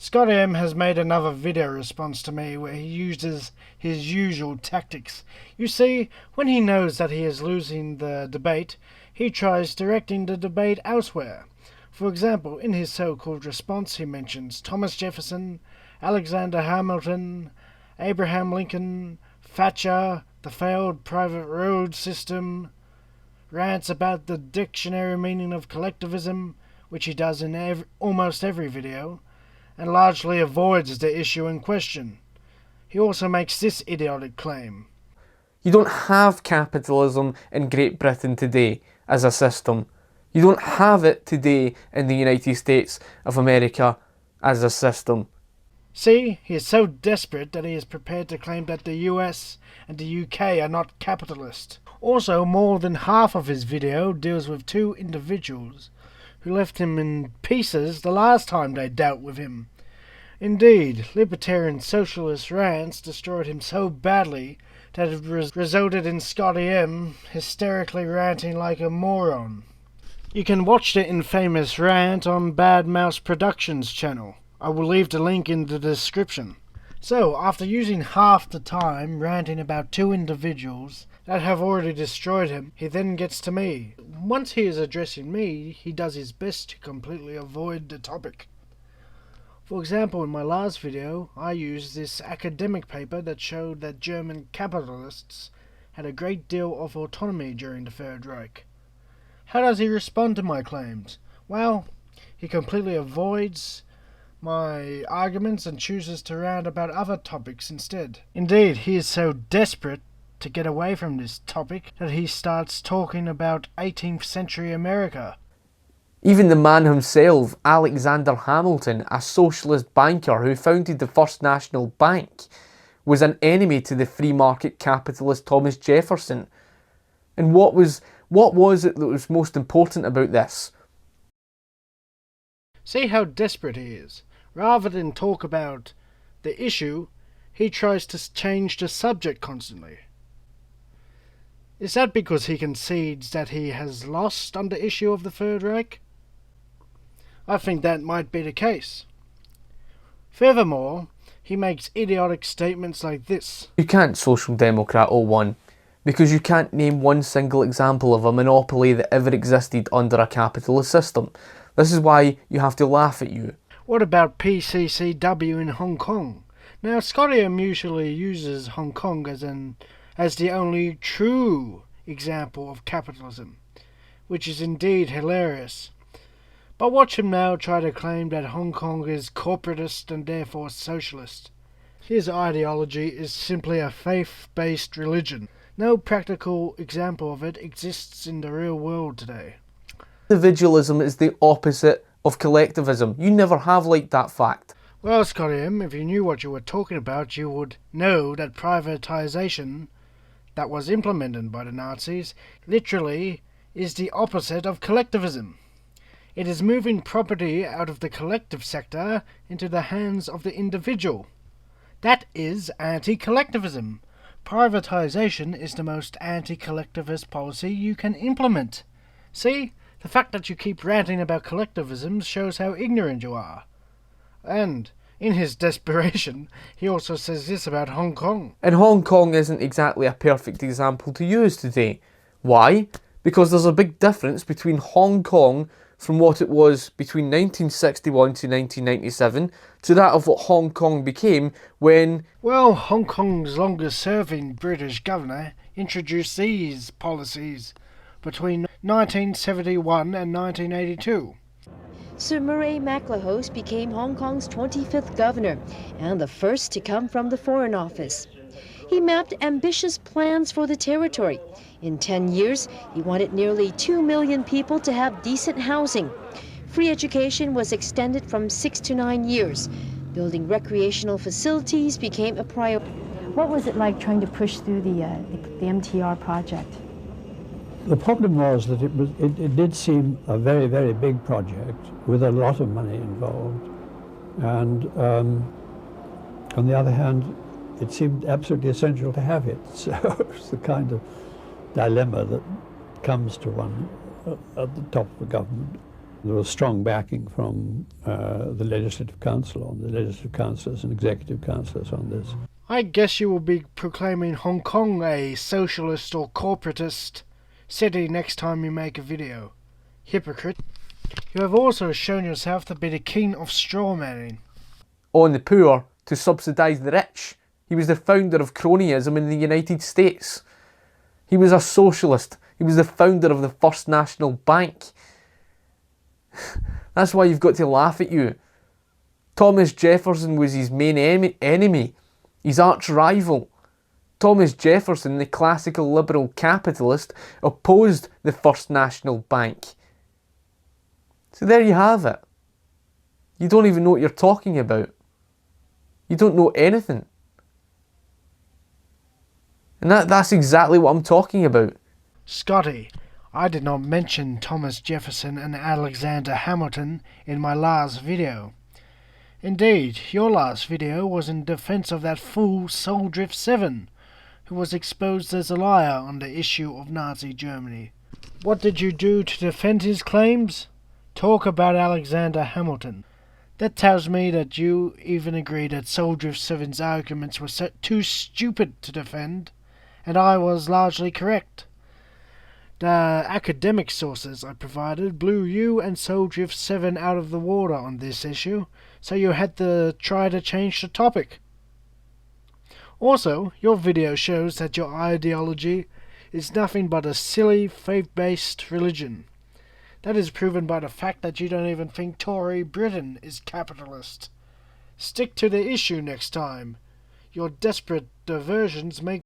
ScottyM has made another video response to me where he uses his usual tactics. You see, when he knows that he is losing the debate, he tries directing the debate elsewhere. For example, in his so-called response he mentions Thomas Jefferson, Alexander Hamilton, Abraham Lincoln, Thatcher, the failed private road system, rants about the dictionary meaning of collectivism, which he does in almost every video, and largely avoids the issue in question. He also makes this idiotic claim. You don't have capitalism in Great Britain today as a system. You don't have it today in the United States of America as a system. See, he is so desperate that he is prepared to claim that the US and the UK are not capitalist. Also, more than half of his video deals with two individuals who left him in pieces the last time they dealt with him. Indeed, libertarian socialist rants destroyed him so badly that it resulted in ScottyM hysterically ranting like a moron. You can watch the infamous rant on Bad Mouse Productions channel. I will leave the link in the description. So, after using half the time ranting about two individuals that have already destroyed him, he then gets to me. Once he is addressing me, he does his best to completely avoid the topic. For example, in my last video, I used this academic paper that showed that German capitalists had a great deal of autonomy during the Third Reich. How does he respond to my claims? Well, he completely avoids my arguments and chooses to rant about other topics instead. Indeed, he is so desperate to get away from this topic that he starts talking about 18th century America. Even the man himself, Alexander Hamilton, a socialist banker who founded the First National Bank, was an enemy to the free market capitalist Thomas Jefferson. And what was it that was most important about this? See how desperate he is. Rather than talk about the issue, he tries to change the subject constantly. Is that because he concedes that he has lost on the issue of the Third Reich? I think that might be the case. Furthermore, he makes idiotic statements like this. You can't Social Democrat 01 because you can't name one single example of a monopoly that ever existed under a capitalist system. This is why you have to laugh at you. What about PCCW in Hong Kong? Now, ScottyM usually uses Hong Kong as the only true example of capitalism, which is indeed hilarious. But watch him now try to claim that Hong Kong is corporatist and therefore socialist. His ideology is simply a faith-based religion. No practical example of it exists in the real world today. Individualism is the opposite of collectivism. You never have liked that fact. Well, ScottyM, if you knew what you were talking about, you would know that privatization that was implemented by the Nazis literally is the opposite of collectivism. It is moving property out of the collective sector into the hands of the individual. That is anti-collectivism. Privatization is the most anti-collectivist policy you can implement. See? The fact that you keep ranting about collectivism shows how ignorant you are. And, in his desperation, he also says this about Hong Kong. And Hong Kong isn't exactly a perfect example to use today. Why? Because there's a big difference between Hong Kong from what it was between 1961 to 1997 to that of what Hong Kong became when... Well, Hong Kong's longest-serving British governor introduced these policies between 1971 and 1982. Sir Murray Maclehose became Hong Kong's 25th governor and the first to come from the Foreign Office. He mapped ambitious plans for the territory. In 10 years, he wanted nearly 2 million people to have decent housing. Free education was extended from 6 to 9 years. Building recreational facilities became a priority. What was it like trying to push through the MTR project? The problem was that it did seem a very, very big project with a lot of money involved. And on the other hand, it seemed absolutely essential to have it. So it's the kind of dilemma that comes to one at the top of a government. There was strong backing from the Legislative Council, the Legislative Councillors and Executive Councillors on this. I guess you will be proclaiming Hong Kong a socialist or corporatist city next time you make a video. Hypocrite. You have also shown yourself to be the king of strawmanning. On the poor to subsidise the rich. He was the founder of cronyism in the United States. He was a socialist. He was the founder of the First National Bank. That's why you've got to laugh at you. Thomas Jefferson was his main enemy, his arch rival. Thomas Jefferson, the classical liberal capitalist, opposed the First National Bank. So there you have it. You don't even know what you're talking about. You don't know anything. And that's exactly what I'm talking about. Scotty, I did not mention Thomas Jefferson and Alexander Hamilton in my last video. Indeed, your last video was in defense of that fool Soldrift 7, who was exposed as a liar on the issue of Nazi Germany. What did you do to defend his claims? Talk about Alexander Hamilton. That tells me that you even agree that Soldrift 7's arguments were too stupid to defend, and I was largely correct. The academic sources I provided blew you and Soldrift 7 out of the water on this issue, so you had to try to change the topic. Also, your video shows that your ideology is nothing but a silly, faith-based religion. That is proven by the fact that you don't even think Tory Britain is capitalist. Stick to the issue next time. Your desperate diversions make